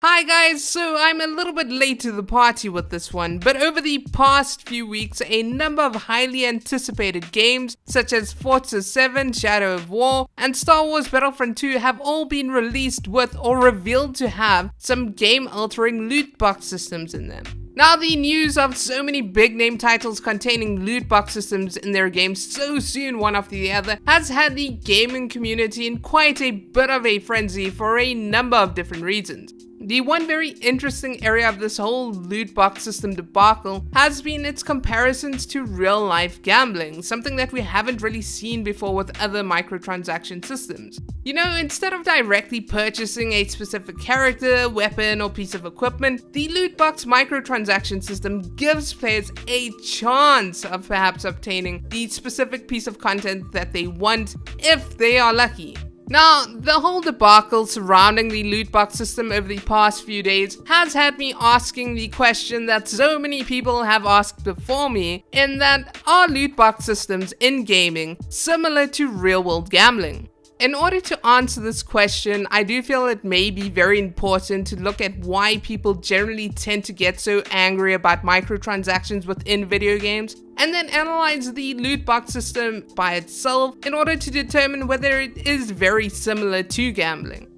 Hi guys, so I'm a little bit late to the party with this one, but over the past few weeks, a number of highly anticipated games, such as Forza 7, Shadow of War, and Star Wars Battlefront 2 have all been released with or revealed to have some game-altering loot box systems in them. Now, the news of so many big name titles containing loot box systems in their games so soon one after the other has had the gaming community in quite a bit of a frenzy for a number of different reasons. The one very interesting area of this whole loot box system debacle has been its comparisons to real-life gambling, something that we haven't really seen before with other microtransaction systems. You know, instead of directly purchasing a specific character, weapon, or piece of equipment, the loot box microtransaction system gives players a chance of perhaps obtaining the specific piece of content that they want if they are lucky. Now, the whole debacle surrounding the loot box system over the past few days has had me asking the question that so many people have asked before me, in that are loot box systems in gaming similar to real-world gambling? In order to answer this question, I do feel it may be very important to look at why people generally tend to get so angry about microtransactions within video games, and then analyze the loot box system by itself in order to determine whether it is very similar to gambling.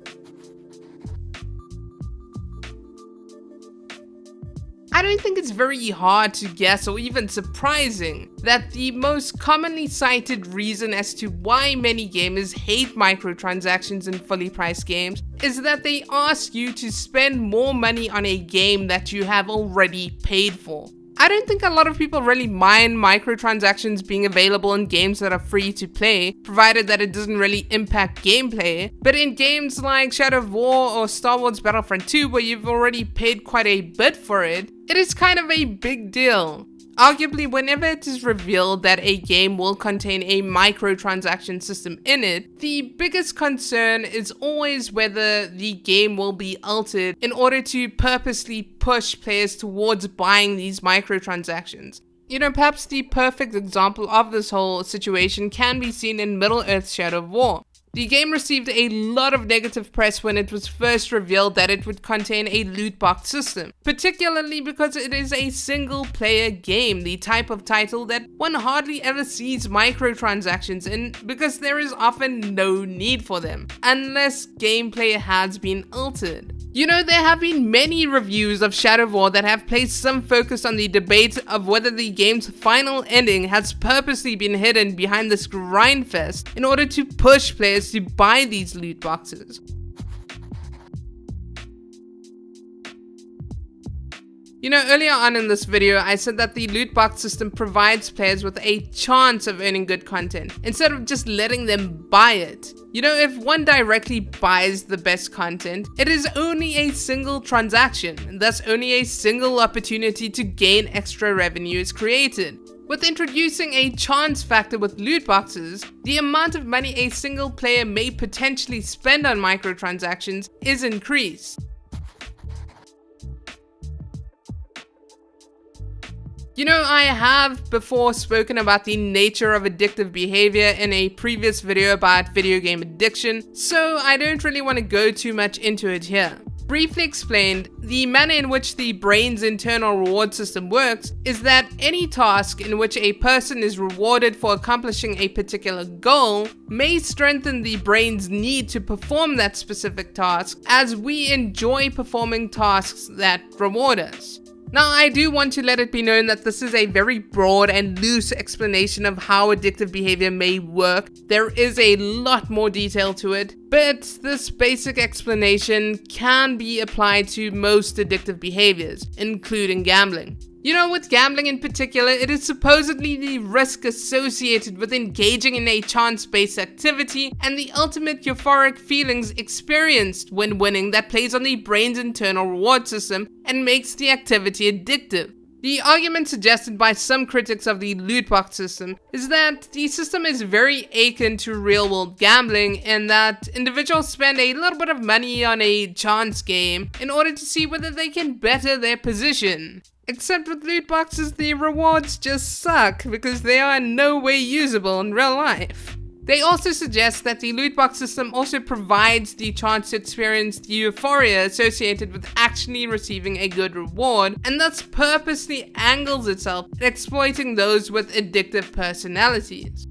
I don't think it's very hard to guess or even surprising that the most commonly cited reason as to why many gamers hate microtransactions in fully priced games is that they ask you to spend more money on a game that you have already paid for. I don't think a lot of people really mind microtransactions being available in games that are free to play, provided that it doesn't really impact gameplay. But in games like Shadow of War or Star Wars Battlefront 2, where you've already paid quite a bit for it, it is kind of a big deal. Arguably, whenever it is revealed that a game will contain a microtransaction system in it, the biggest concern is always whether the game will be altered in order to purposely push players towards buying these microtransactions. You know, perhaps the perfect example of this whole situation can be seen in Middle-earth's Shadow of War. The game received a lot of negative press when it was first revealed that it would contain a loot box system, particularly because it is a single-player game, the type of title that one hardly ever sees microtransactions in because there is often no need for them, unless gameplay has been altered. You know, there have been many reviews of Shadow of War that have placed some focus on the debate of whether the game's final ending has purposely been hidden behind this grindfest in order to push players to buy these loot boxes. You know, earlier on in this video, I said that the loot box system provides players with a chance of earning good content, instead of just letting them buy it. You know, if one directly buys the best content, it is only a single transaction, and thus only a single opportunity to gain extra revenue is created. With introducing a chance factor with loot boxes, the amount of money a single player may potentially spend on microtransactions is increased. You know, I have before spoken about the nature of addictive behavior in a previous video about video game addiction, so I don't really want to go too much into it here. Briefly explained, the manner in which the brain's internal reward system works is that any task in which a person is rewarded for accomplishing a particular goal may strengthen the brain's need to perform that specific task, as we enjoy performing tasks that reward us. Now, I do want to let it be known that this is a very broad and loose explanation of how addictive behavior may work. There is a lot more detail to it, but this basic explanation can be applied to most addictive behaviors, including gambling. You know, with gambling in particular, it is supposedly the risk associated with engaging in a chance-based activity and the ultimate euphoric feelings experienced when winning that plays on the brain's internal reward system and makes the activity addictive. The argument suggested by some critics of the loot box system is that the system is very akin to real-world gambling, and that individuals spend a little bit of money on a chance game in order to see whether they can better their position. Except with loot boxes, the rewards just suck because they are in no way usable in real life. They also suggest that the loot box system also provides the chance to experience the euphoria associated with actually receiving a good reward, and thus purposely angles itself at exploiting those with addictive personalities.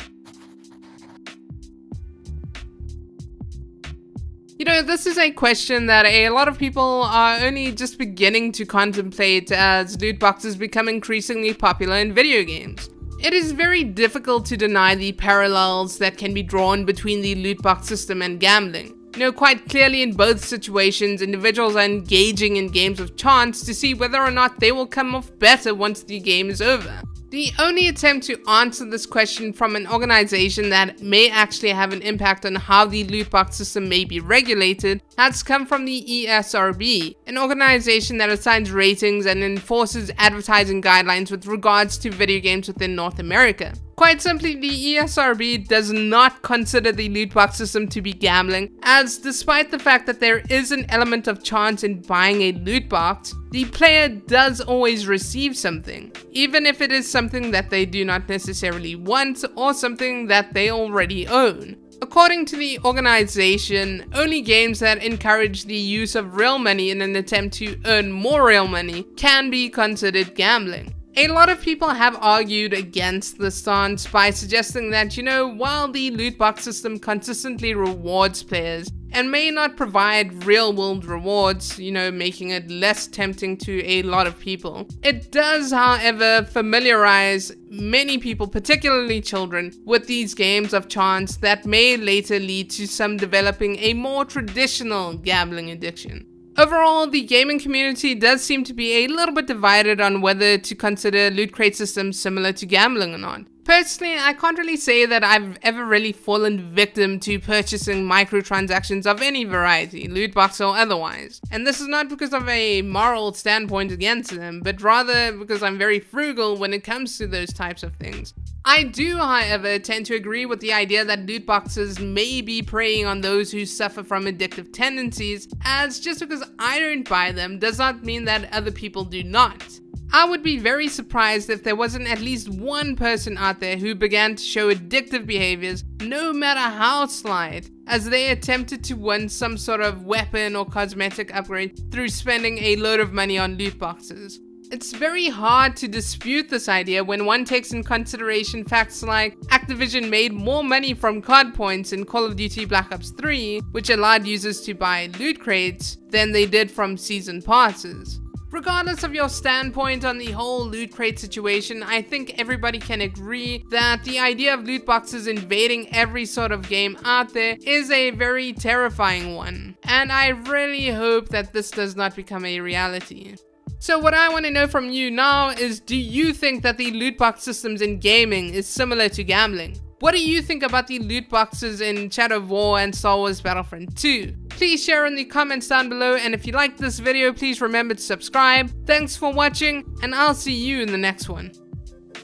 You know, this is a question that a lot of people are only just beginning to contemplate as loot boxes become increasingly popular in video games. It is very difficult to deny the parallels that can be drawn between the loot box system and gambling. You know, quite clearly in both situations, individuals are engaging in games of chance to see whether or not they will come off better once the game is over. The only attempt to answer this question from an organization that may actually have an impact on how the loot box system may be regulated has come from the ESRB, an organization that assigns ratings and enforces advertising guidelines with regards to video games within North America. Quite simply, the ESRB does not consider the loot box system to be gambling, as despite the fact that there is an element of chance in buying a loot box, the player does always receive something, even if it is something that they do not necessarily want or something that they already own. According to the organization, only games that encourage the use of real money in an attempt to earn more real money can be considered gambling. A lot of people have argued against this stance by suggesting that, you know, while the loot box system consistently rewards players and may not provide real-world rewards, you know, making it less tempting to a lot of people, it does, however, familiarize many people, particularly children, with these games of chance that may later lead to some developing a more traditional gambling addiction. Overall, the gaming community does seem to be a little bit divided on whether to consider loot crate systems similar to gambling or not. Personally, I can't really say that I've ever really fallen victim to purchasing microtransactions of any variety, loot box or otherwise. And this is not because of a moral standpoint against them, but rather because I'm very frugal when it comes to those types of things. I do, however, tend to agree with the idea that loot boxes may be preying on those who suffer from addictive tendencies, as just because I don't buy them does not mean that other people do not. I would be very surprised if there wasn't at least one person out there who began to show addictive behaviors, no matter how slight, as they attempted to win some sort of weapon or cosmetic upgrade through spending a load of money on loot boxes. It's very hard to dispute this idea when one takes in consideration facts like Activision made more money from COD points in Call of Duty Black Ops 3, which allowed users to buy loot crates, than they did from season passes. Regardless of your standpoint on the whole loot crate situation, I think everybody can agree that the idea of loot boxes invading every sort of game out there is a very terrifying one, and I really hope that this does not become a reality. So what I want to know from you now is, do you think that the loot box systems in gaming is similar to gambling? What do you think about the loot boxes in Shadow of War and Star Wars Battlefront 2? Please share in the comments down below, and if you liked this video, please remember to subscribe. Thanks for watching, and I'll see you in the next one.